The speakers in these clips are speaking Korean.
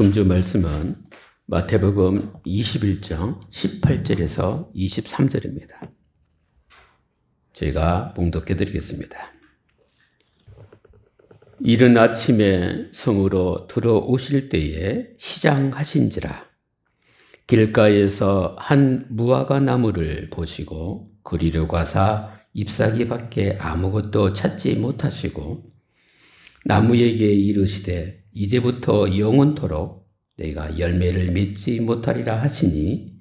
금주 말씀은 마태복음 21장 18절에서 23절입니다. 저희가 봉독해 드리겠습니다. 이른 아침에 성으로 들어오실 때에 시장하신지라 길가에서 한 무화과 나무를 보시고 그리로 가사 잎사귀밖에 아무것도 찾지 못하시고 나무에게 이르시되 이제부터 영원토록 내가 열매를 맺지 못하리라 하시니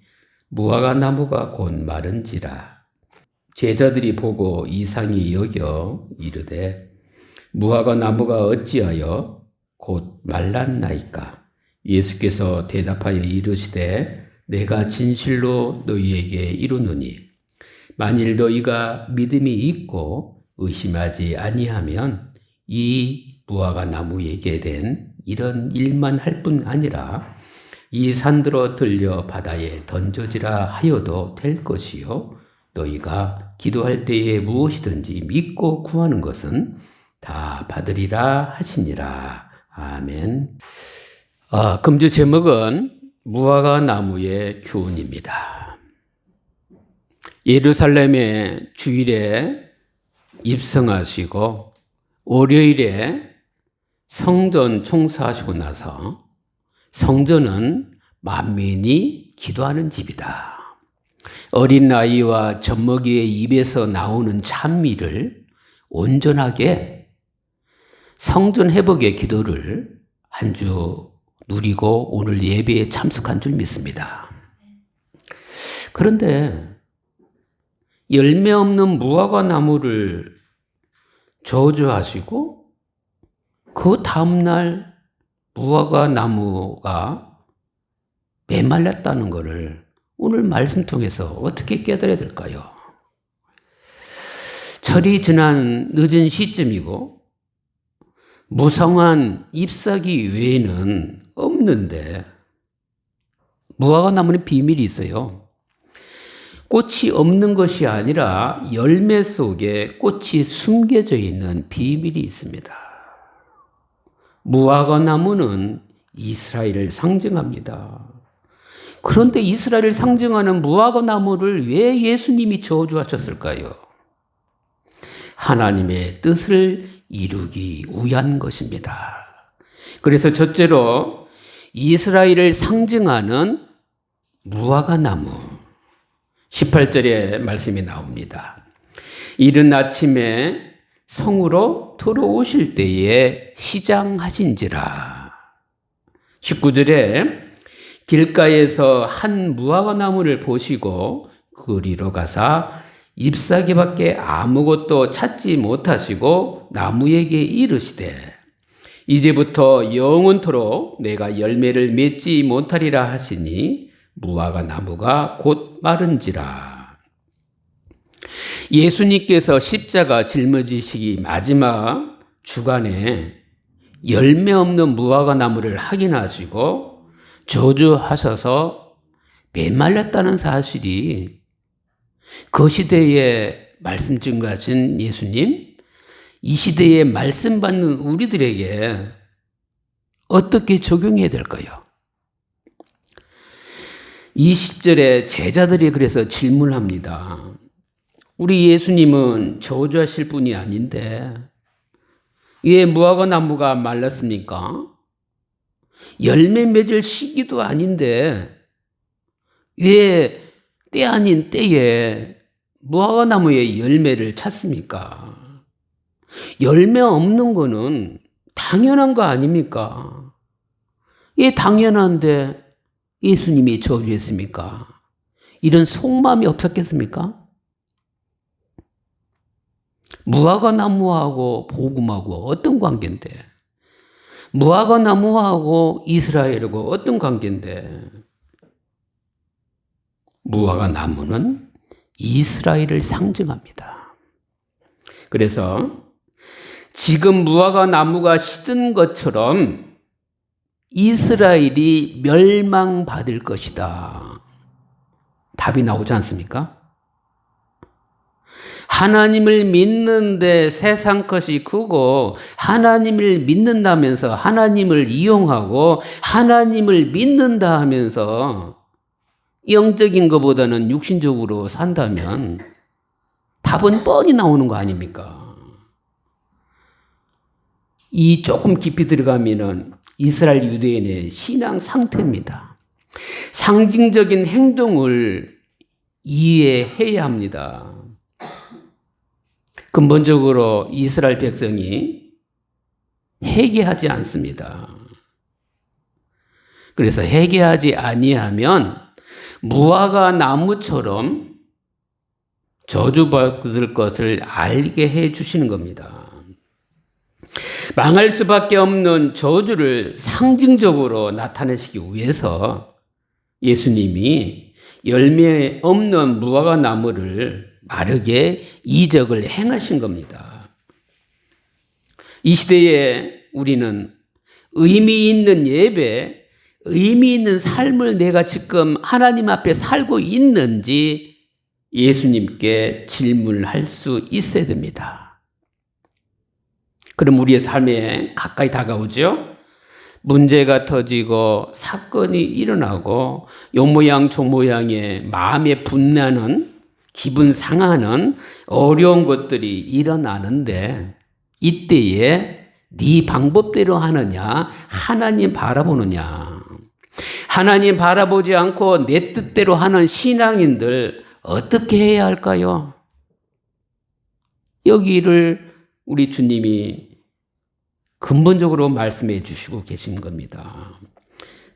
무화과 나무가 곧 마른지라. 제자들이 보고 이상히 여겨 이르되 무화과 나무가 어찌하여 곧 말랐나이까? 예수께서 대답하여 이르시되 내가 진실로 너희에게 이르노니 만일 너희가 믿음이 있고 의심하지 아니하면 이 무화과 나무에게 된 이런 일만 할 뿐 아니라 이 산들어 들려 바다에 던져지라 하여도 될 것이요 너희가 기도할 때에 무엇이든지 믿고 구하는 것은 다 받으리라 하시니라. 아멘. 금주 제목은 무화과 나무의 교훈입니다. 예루살렘에 주일에 입성하시고 월요일에 성전 총사하시고 나서 성전은 만민이 기도하는 집이다. 어린 아이와 젖먹이의 입에서 나오는 찬미를 온전하게 성전 회복의 기도를 한 주 누리고 오늘 예배에 참석한 줄 믿습니다. 그런데 열매 없는 무화과 나무를 저주하시고 그 다음날 무화과 나무가 메말랐다는 것을 오늘 말씀 통해서 어떻게 깨달아야 될까요? 철이 지난 늦은 시점이고 무성한 잎사귀 외에는 없는데 무화과 나무는 비밀이 있어요. 꽃이 없는 것이 아니라 열매 속에 꽃이 숨겨져 있는 비밀이 있습니다. 무화과 나무는 이스라엘을 상징합니다. 그런데 이스라엘을 상징하는 무화과 나무를 왜 예수님이 저주하셨을까요? 하나님의 뜻을 이루기 위한 것입니다. 그래서 첫째로 이스라엘을 상징하는 무화과 나무 18절에 말씀이 나옵니다. 이른 아침에 성으로 들어오실 때에 시장하신지라. 19절에 길가에서 한 무화과 나무를 보시고 그리로 가사 잎사귀밖에 아무것도 찾지 못하시고 나무에게 이르시되 이제부터 영원토록 내가 열매를 맺지 못하리라 하시니 무화과 나무가 곧 마른지라. 예수님께서 십자가 짊어지시기 마지막 주간에 열매 없는 무화과 나무를 확인하시고 저주하셔서 메말랐다는 사실이 그 시대에 말씀 증거하신 예수님, 이 시대에 말씀 받는 우리들에게 어떻게 적용해야 될까요? 20절에 제자들이 그래서 질문합니다. 우리 예수님은 저주하실 분이 아닌데 왜 무화과 나무가 말랐습니까? 열매 맺을 시기도 아닌데 왜 때 아닌 때에 무화과 나무의 열매를 찾습니까? 열매 없는 거는 당연한 거 아닙니까? 예, 당연한데 예수님이 저주했습니까? 이런 속마음이 없었겠습니까? 무화과 나무하고 복음하고 어떤 관계인데? 무화과 나무하고 이스라엘하고 어떤 관계인데? 무화과 나무는 이스라엘을 상징합니다. 그래서 지금 무화과 나무가 시든 것처럼 이스라엘이 멸망받을 것이다. 답이 나오지 않습니까? 하나님을 믿는데 세상 것이 크고 하나님을 믿는다면서 하나님을 이용하고 하나님을 믿는다 하면서 영적인 것보다는 육신적으로 산다면 답은 뻔히 나오는 거 아닙니까? 이 조금 깊이 들어가면은 이스라엘 유대인의 신앙 상태입니다. 상징적인 행동을 이해해야 합니다. 근본적으로 이스라엘 백성이 회개하지 않습니다. 그래서 회개하지 아니하면 무화과 나무처럼 저주받을 것을 알게 해 주시는 겁니다. 망할 수밖에 없는 저주를 상징적으로 나타내시기 위해서 예수님이 열매 없는 무화과 나무를 마르게 이적을 행하신 겁니다. 이 시대에 우리는 의미 있는 예배, 의미 있는 삶을 내가 지금 하나님 앞에 살고 있는지 예수님께 질문할 수 있어야 됩니다. 그럼 우리의 삶에 가까이 다가오죠? 문제가 터지고 사건이 일어나고 요 모양 저 모양의 마음에 분나는 기분 상하는 어려운 것들이 일어나는데 이때에 네 방법대로 하느냐 하나님 바라보느냐. 하나님 바라보지 않고 내 뜻대로 하는 신앙인들 어떻게 해야 할까요? 여기를 우리 주님이 근본적으로 말씀해 주시고 계신 겁니다.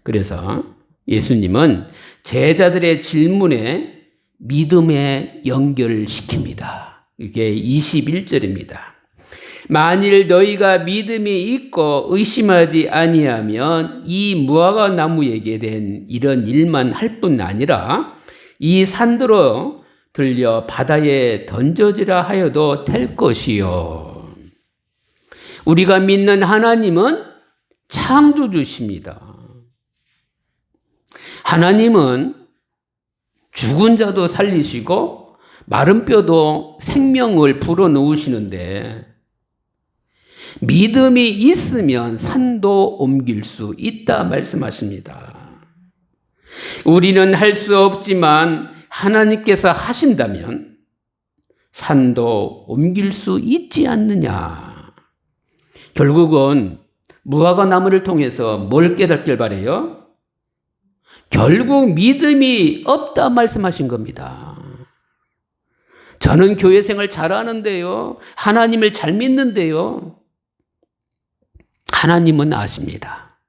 그래서 예수님은 제자들의 질문에 믿음에 연결시킵니다. 이게 21절입니다. 만일 너희가 믿음이 있고 의심하지 아니하면 이 무화과 나무에게 된 이런 일만 할 뿐 아니라 이 산더러 들려 바다에 던져지라 하여도 될 것이요. 우리가 믿는 하나님은 창조주십니다. 하나님은 죽은 자도 살리시고 마른 뼈도 생명을 불어넣으시는데 믿음이 있으면 산도 옮길 수 있다 말씀하십니다. 우리는 할 수 없지만 하나님께서 하신다면 산도 옮길 수 있지 않느냐. 결국은 무화과 나무를 통해서 뭘 깨닫길 바래요? 결국 믿음이 없다 말씀하신 겁니다. 저는 교회 생활 잘하는데요. 하나님을 잘 믿는데요. 하나님은 아십니다.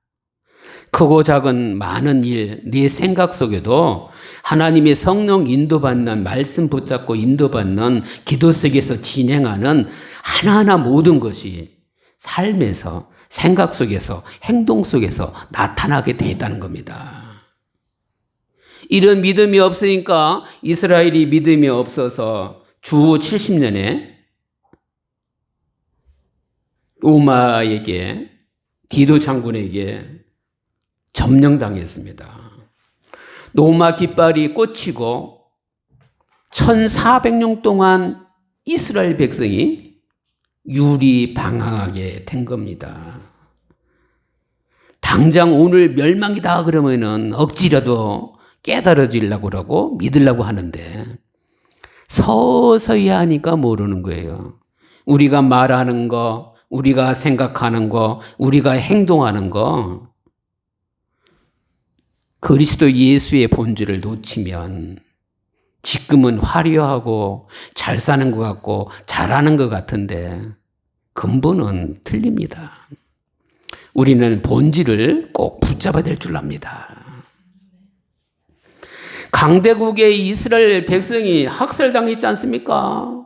크고 작은 많은 일, 네 생각 속에도 하나님의 성령 인도받는 말씀 붙잡고 인도받는 기도 속에서 진행하는 하나하나 모든 것이 삶에서 생각 속에서 행동 속에서 나타나게 되어 있다는 겁니다. 이런 믿음이 없으니까 이스라엘이 믿음이 없어서 주 70년에 로마에게 디도 장군에게 점령당했습니다. 로마 깃발이 꽂히고 1400년 동안 이스라엘 백성이 유리방황하게 된 겁니다. 당장 오늘 멸망이다 그러면은 억지라도 깨달아지려고 그러고 믿으려고 하는데 서서히 하니까 모르는 거예요. 우리가 말하는 거, 우리가 생각하는 거, 우리가 행동하는 거 그리스도 예수의 본질을 놓치면 지금은 화려하고 잘 사는 것 같고 잘하는 것 같은데 근본은 틀립니다. 우리는 본질을 꼭 붙잡아야 될 줄 압니다. 강대국의 이스라엘 백성이 학살당했지 않습니까?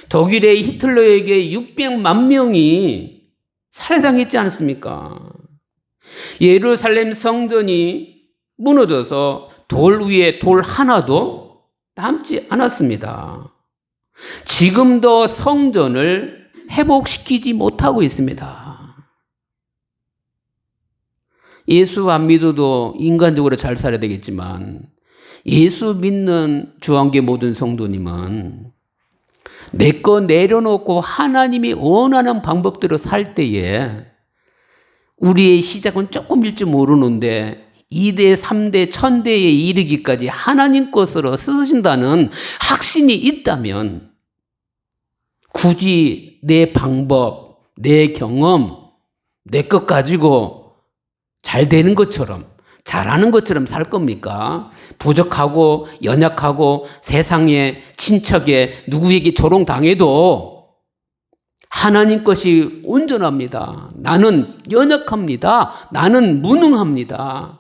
독일의 히틀러에게 600만 명이 살해당했지 않습니까? 예루살렘 성전이 무너져서 돌 위에 돌 하나도 남지 않았습니다. 지금도 성전을 회복시키지 못하고 있습니다. 예수 안 믿어도 인간적으로 잘 살아야 되겠지만 예수 믿는 주한계 모든 성도님은 내 거 내려놓고 하나님이 원하는 방법대로 살 때에 우리의 시작은 조금일지 모르는데 2대, 3대, 1000대에 이르기까지 하나님 것으로 쓰신다는 확신이 있다면 굳이 내 방법, 내 경험, 내 것 가지고 잘 되는 것처럼, 잘하는 것처럼 살 겁니까? 부족하고 연약하고 세상에, 친척에, 누구에게 조롱당해도 하나님 것이 온전합니다. 나는 연약합니다. 나는 무능합니다.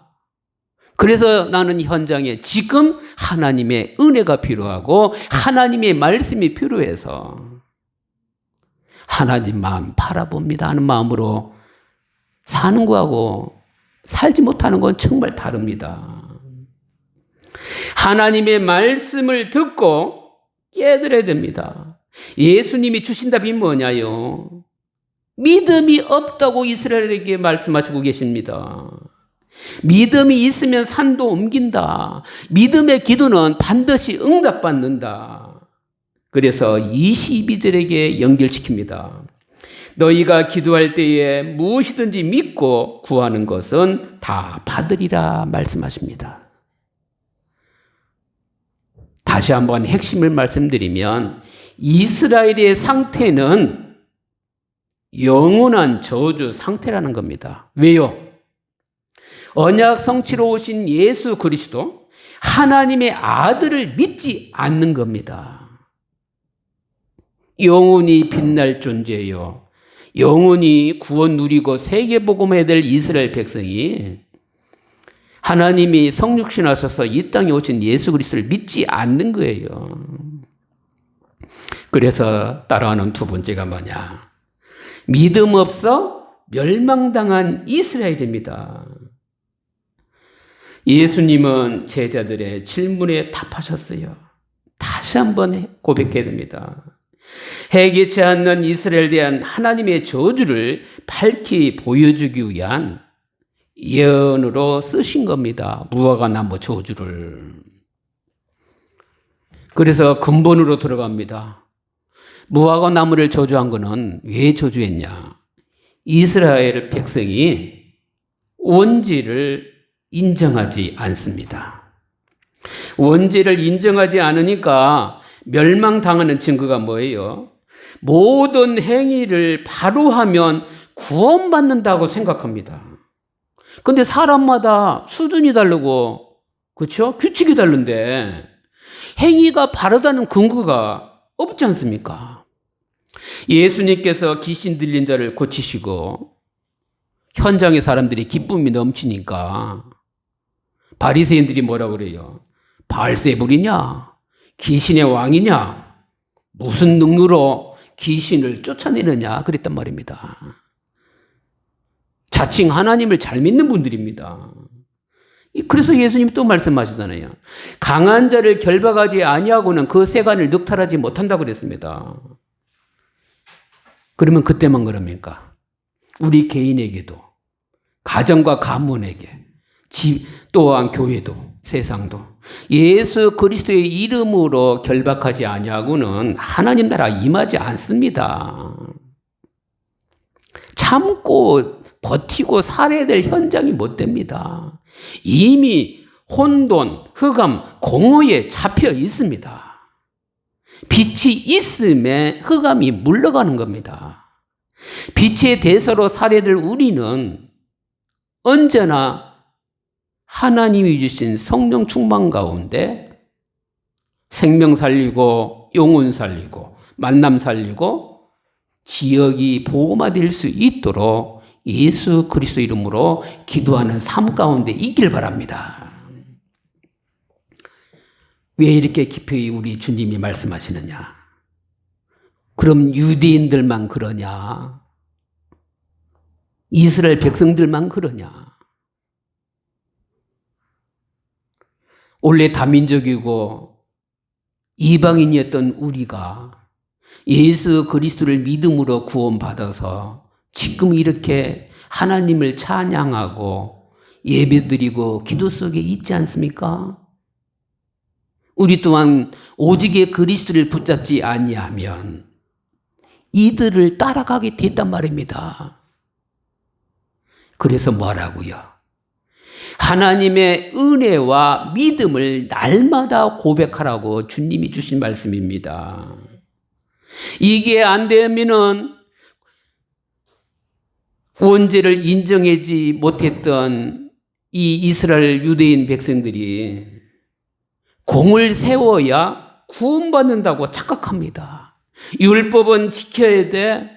그래서 나는 현장에 지금 하나님의 은혜가 필요하고 하나님의 말씀이 필요해서 하나님만 바라봅니다 하는 마음으로 사는 거하고 살지 못하는 건 정말 다릅니다. 하나님의 말씀을 듣고 깨달아야 됩니다. 예수님이 주신 답이 뭐냐요? 믿음이 없다고 이스라엘에게 말씀하시고 계십니다. 믿음이 있으면 산도 옮긴다. 믿음의 기도는 반드시 응답받는다. 그래서 22절에게 연결시킵니다. 너희가 기도할 때에 무엇이든지 믿고 구하는 것은 다 받으리라 말씀하십니다. 다시 한번 핵심을 말씀드리면 이스라엘의 상태는 영원한 저주 상태라는 겁니다. 왜요? 언약 성취로 오신 예수 그리스도 하나님의 아들을 믿지 않는 겁니다. 영원히 빛날 존재요. 영원히 구원 누리고 세계복음해야 될 이스라엘 백성이 하나님이 성육신하셔서 이 땅에 오신 예수 그리스도를 믿지 않는 거예요. 그래서 따라하는 두 번째가 뭐냐? 믿음 없어 멸망당한 이스라엘입니다. 예수님은 제자들의 질문에 답하셨어요. 다시 한번 고백해야 됩니다. 해결치 않는 이스라엘에 대한 하나님의 저주를 밝히 보여주기 위한 예언으로 쓰신 겁니다. 무화과 나무 저주를. 그래서 근본으로 들어갑니다. 무화과 나무를 저주한 것은 왜 저주했냐? 이스라엘 백성이 원죄를 인정하지 않습니다. 원죄를 인정하지 않으니까 멸망당하는 증거가 뭐예요? 모든 행위를 바로 하면 구원받는다고 생각합니다. 근데 사람마다 수준이 다르고, 그렇죠? 규칙이 다른데 행위가 바르다는 근거가 없지 않습니까? 예수님께서 귀신 들린 자를 고치시고 현장의 사람들이 기쁨이 넘치니까 바리새인들이 뭐라고 그래요? 바알세불이냐? 귀신의 왕이냐? 무슨 능력으로 귀신을 쫓아내느냐? 그랬단 말입니다. 자칭 하나님을 잘 믿는 분들입니다. 그래서 예수님이 또 말씀하시잖아요. 강한 자를 결박하지 아니하고는 그 세간을 늑탈하지 못한다고 그랬습니다. 그러면 그때만 그럽니까? 우리 개인에게도, 가정과 가문에게, 또한 교회도, 세상도 예수 그리스도의 이름으로 결박하지 아니하고는 하나님 나라 임하지 않습니다. 참고 버티고 살아야 될 현장이 못 됩니다. 이미 혼돈, 흑암, 공허에 잡혀 있습니다. 빛이 있음에 흑암이 물러가는 겁니다. 빛의 대서로 살아야 될 우리는 언제나 하나님이 주신 성령 충만 가운데 생명 살리고 영혼 살리고 만남 살리고 지역이 복음화될 수 있도록 예수 그리스도 이름으로 기도하는 삶 가운데 있길 바랍니다. 왜 이렇게 깊이 우리 주님이 말씀하시느냐? 그럼 유대인들만 그러냐? 이스라엘 백성들만 그러냐? 원래 다민족이고 이방인이었던 우리가 예수 그리스도를 믿음으로 구원받아서 지금 이렇게 하나님을 찬양하고 예배드리고 기도 속에 있지 않습니까? 우리 또한 오직의 그리스도를 붙잡지 아니하면 이들을 따라가게 됐단 말입니다. 그래서 뭐라고요? 하나님의 은혜와 믿음을 날마다 고백하라고 주님이 주신 말씀입니다. 이게 안 되면은 원죄를 인정하지 못했던 이 이스라엘 유대인 백성들이 공을 세워야 구원받는다고 착각합니다. 율법은 지켜야 돼.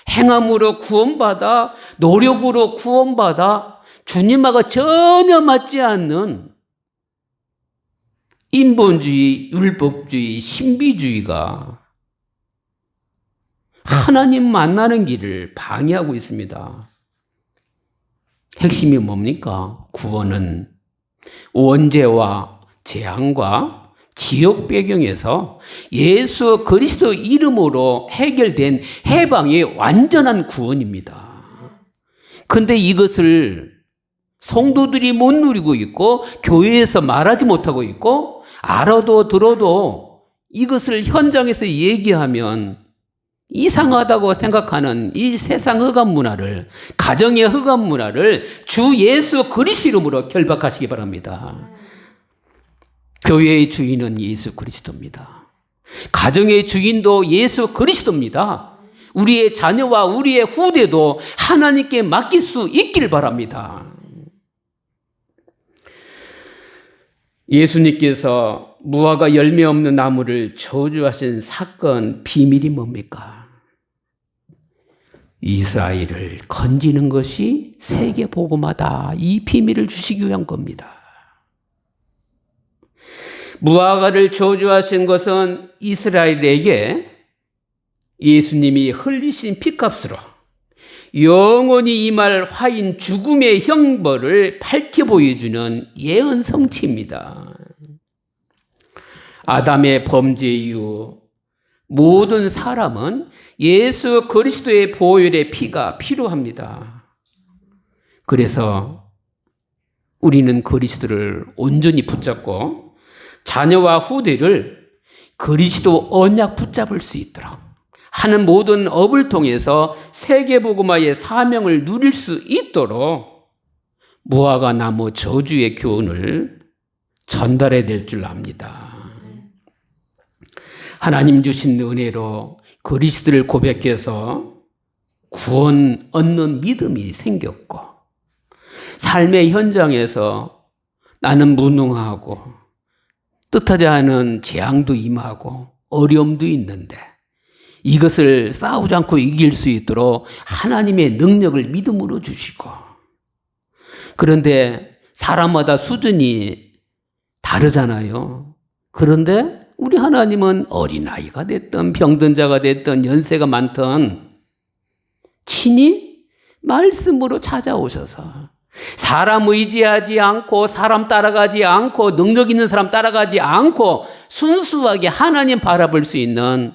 행함으로 구원받아. 노력으로 구원받아. 주님하고 전혀 맞지 않는 인본주의, 율법주의, 신비주의가 하나님 만나는 길을 방해하고 있습니다. 핵심이 뭡니까? 구원은 원죄와 재앙과 지옥 배경에서 예수 그리스도 이름으로 해결된 해방의 완전한 구원입니다. 그런데 이것을 성도들이 못 누리고 있고 교회에서 말하지 못하고 있고 알아도 들어도 이것을 현장에서 얘기하면 이상하다고 생각하는 이 세상 흑암 문화를, 가정의 흑암 문화를 주 예수 그리스도 이름으로 결박하시기 바랍니다. 교회의 주인은 예수 그리스도입니다. 가정의 주인도 예수 그리스도입니다. 우리의 자녀와 우리의 후대도 하나님께 맡길 수 있길 바랍니다. 예수님께서 무화과 열매 없는 나무를 저주하신 사건 비밀이 뭡니까? 이스라엘을 건지는 것이 세계 복음화다. 이 비밀을 주시기 위한 겁니다. 무화과를 저주하신 것은 이스라엘에게 예수님이 흘리신 피값으로 영원히 임할 화인 죽음의 형벌을 밝혀 보여주는 예언 성취입니다. 아담의 범죄 이후 모든 사람은 예수 그리스도의 보혈의 피가 필요합니다. 그래서 우리는 그리스도를 온전히 붙잡고 자녀와 후대를 그리스도 언약 붙잡을 수 있도록 하는 모든 업을 통해서 세계복음화의 사명을 누릴 수 있도록 무화과 나무 저주의 교훈을 전달해야 될 줄 압니다. 하나님 주신 은혜로 그리스도를 고백해서 구원 얻는 믿음이 생겼고 삶의 현장에서 나는 무능하고 뜻하지 않은 재앙도 임하고 어려움도 있는데 이것을 싸우지 않고 이길 수 있도록 하나님의 능력을 믿음으로 주시고, 그런데 사람마다 수준이 다르잖아요. 그런데 우리 하나님은 어린아이가 됐든 병든 자가 됐든 연세가 많든 친히 말씀으로 찾아오셔서 사람 의지하지 않고 사람 따라가지 않고 능력 있는 사람 따라가지 않고 순수하게 하나님 바라볼 수 있는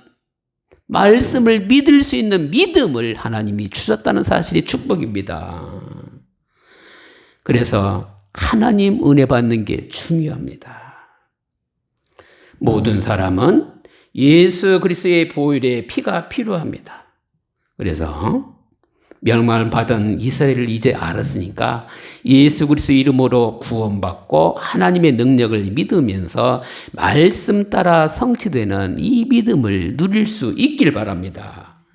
말씀을 믿을 수 있는 믿음을 하나님이 주셨다는 사실이 축복입니다. 그래서 하나님 은혜 받는 게 중요합니다. 모든 사람은 예수 그리스도의 보혈의 피가 필요합니다. 그래서 멸망을 받은 이스라엘을 이제 알았으니까 예수 그리스도 이름으로 구원받고 하나님의 능력을 믿으면서 말씀 따라 성취되는 이 믿음을 누릴 수 있길 바랍니다.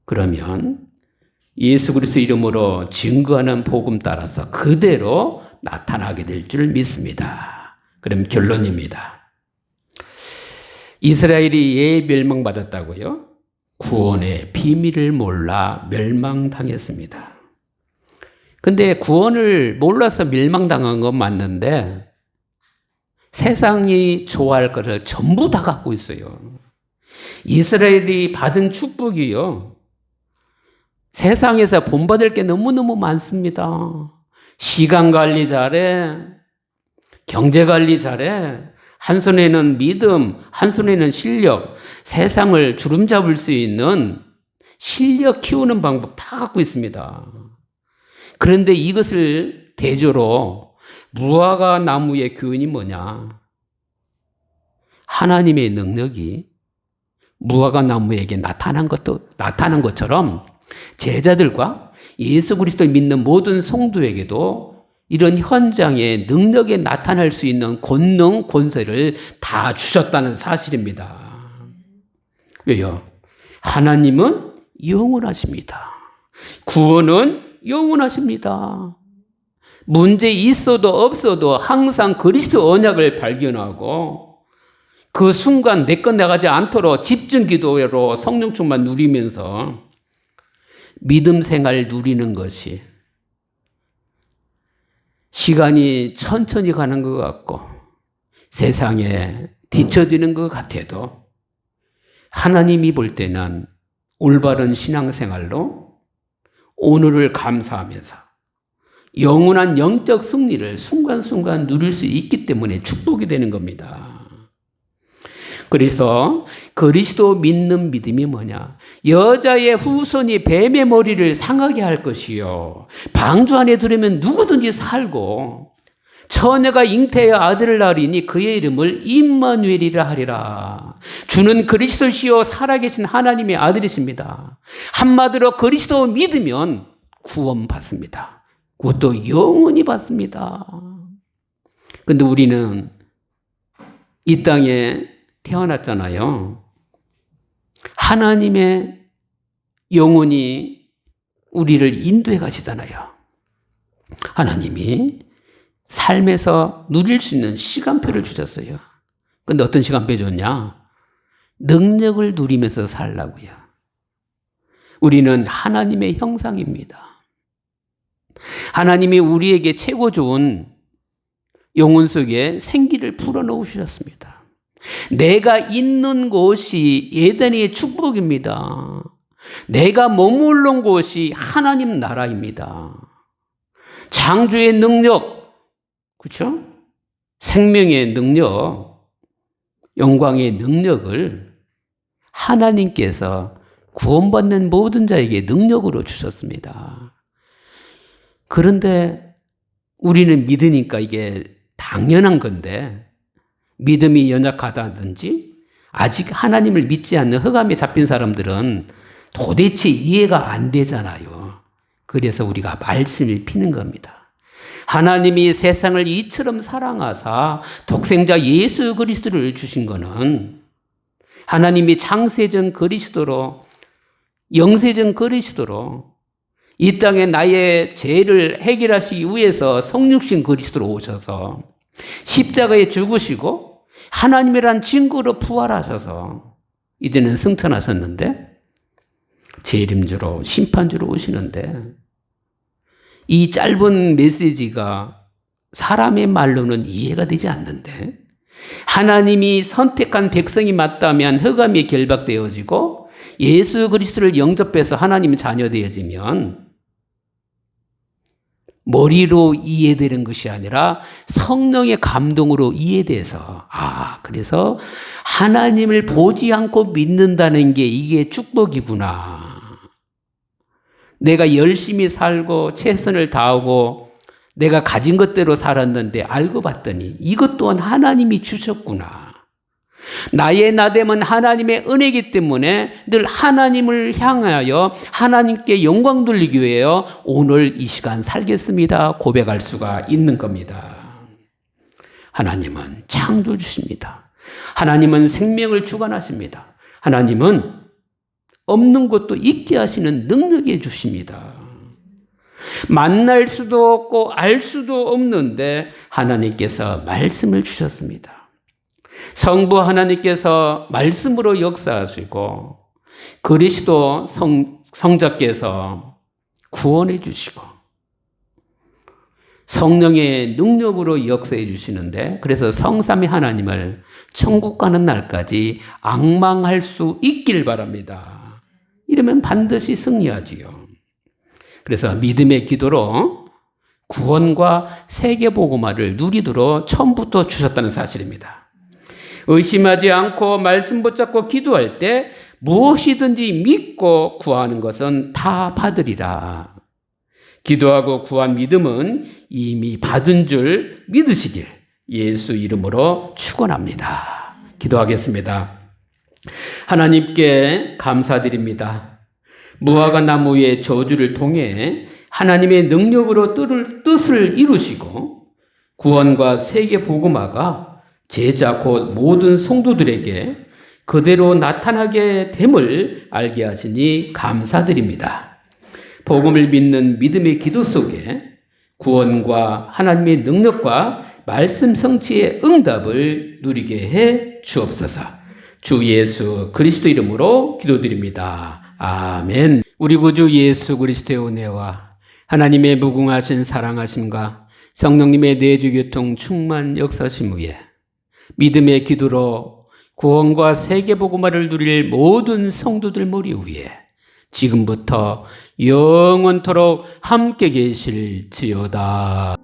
그러면 예수 그리스도 이름으로 증거하는 복음 따라서 그대로 나타나게 될 줄 믿습니다. 그럼 결론입니다. 이스라엘이 왜 멸망받았다고요? 구원의 비밀을 몰라 멸망당했습니다. 근데 구원을 몰라서 멸망당한 건 맞는데 세상이 좋아할 것을 전부 다 갖고 있어요. 이스라엘이 받은 축복이요, 세상에서 본받을 게 너무너무 많습니다. 시간 관리 잘해, 경제 관리 잘해, 한 손에는 믿음, 한 손에는 실력, 세상을 주름잡을 수 있는 실력 키우는 방법 다 갖고 있습니다. 그런데 이것을 대조로 무화과 나무의 교훈이 뭐냐? 하나님의 능력이 무화과 나무에게 나타난 것처럼 제자들과 예수 그리스도를 믿는 모든 성도에게도 이런 현장에 능력에 나타날 수 있는 권능, 권세를 다 주셨다는 사실입니다. 왜요? 하나님은 영원하십니다. 구원은 영원하십니다. 문제 있어도 없어도 항상 그리스도 언약을 발견하고 그 순간 내것 나가지 않도록 집중 기도로 성령 충만 누리면서 믿음 생활 누리는 것이 시간이 천천히 가는 것 같고 세상에 뒤처지는 것 같아도 하나님이 볼 때는 올바른 신앙생활로 오늘을 감사하면서 영원한 영적 승리를 순간순간 누릴 수 있기 때문에 축복이 되는 겁니다. 그래서 그리스도 믿는 믿음이 뭐냐? 여자의 후손이 뱀의 머리를 상하게 할 것이요. 방주 안에 들으면 누구든지 살고 처녀가 잉태하여 아들을 낳으리니 그의 이름을 임마누엘이라 하리라. 주는 그리스도시요 살아계신 하나님의 아들이십니다. 한마디로 그리스도 믿으면 구원받습니다. 그것도 영원히 받습니다. 그런데 우리는 이 땅에 태어났잖아요. 하나님의 영혼이 우리를 인도해 가시잖아요. 하나님이 삶에서 누릴 수 있는 시간표를 주셨어요. 그런데 어떤 시간표 줬냐? 능력을 누리면서 살라고요. 우리는 하나님의 형상입니다. 하나님이 우리에게 최고 좋은 영혼 속에 생기를 불어넣으셨습니다. 내가 있는 곳이 에덴의 축복입니다. 내가 머무른 곳이 하나님 나라입니다. 창조의 능력, 그렇죠? 생명의 능력, 영광의 능력을 하나님께서 구원받는 모든 자에게 능력으로 주셨습니다. 그런데 우리는 믿으니까 이게 당연한 건데 믿음이 연약하다든지 아직 하나님을 믿지 않는 흑암에 잡힌 사람들은 도대체 이해가 안 되잖아요. 그래서 우리가 말씀을 피는 겁니다. 하나님이 세상을 이처럼 사랑하사 독생자 예수 그리스도를 주신 거는 하나님이 창세전 그리스도로 영세전 그리스도로 이 땅에 나의 죄를 해결하시기 위해서 성육신 그리스도로 오셔서 십자가에 죽으시고 하나님이란 증거로 부활하셔서 이제는 승천하셨는데 재림주로 심판주로 오시는데 이 짧은 메시지가 사람의 말로는 이해가 되지 않는데 하나님이 선택한 백성이 맞다면 흑암이 결박되어지고 예수 그리스도를 영접해서 하나님의 자녀 되어지면 머리로 이해되는 것이 아니라 성령의 감동으로 이해돼서 그래서 하나님을 보지 않고 믿는다는 게 이게 축복이구나. 내가 열심히 살고 최선을 다하고 내가 가진 것대로 살았는데 알고 봤더니 이것 또한 하나님이 주셨구나. 나의 나됨은 하나님의 은혜이기 때문에 늘 하나님을 향하여 하나님께 영광 돌리기 위하여 오늘 이 시간 살겠습니다 고백할 수가 있는 겁니다. 하나님은 창조주십니다. 하나님은 생명을 주관하십니다. 하나님은 없는 것도 있게 하시는 능력이 주십니다. 만날 수도 없고 알 수도 없는데 하나님께서 말씀을 주셨습니다. 성부 하나님께서 말씀으로 역사하시고 그리스도 성자께서 구원해 주시고 성령의 능력으로 역사해 주시는데 그래서 성삼위 하나님을 천국 가는 날까지 앙망할 수 있길 바랍니다. 이러면 반드시 승리하지요. 그래서 믿음의 기도로 구원과 세계복음화를 누리도록 처음부터 주셨다는 사실입니다. 의심하지 않고 말씀 붙잡고 기도할 때 무엇이든지 믿고 구하는 것은 다 받으리라. 기도하고 구한 믿음은 이미 받은 줄 믿으시길 예수 이름으로 축원합니다. 기도하겠습니다. 하나님께 감사드립니다. 무화과 나무의 저주를 통해 하나님의 능력으로 뜻을 이루시고 구원과 세계 복음화가 제자 곧 모든 성도들에게 그대로 나타나게 됨을 알게 하시니 감사드립니다. 복음을 믿는 믿음의 기도 속에 구원과 하나님의 능력과 말씀 성취의 응답을 누리게 해 주옵소서. 주 예수 그리스도 이름으로 기도드립니다. 아멘. 우리 구주 예수 그리스도의 은혜와 하나님의 무궁하신 사랑하심과 성령님의 내주교통 충만 역사심 위에 믿음의 기도로 구원과 세계복음화를 누릴 모든 성도들 머리 위에 지금부터 영원토록 함께 계실지어다.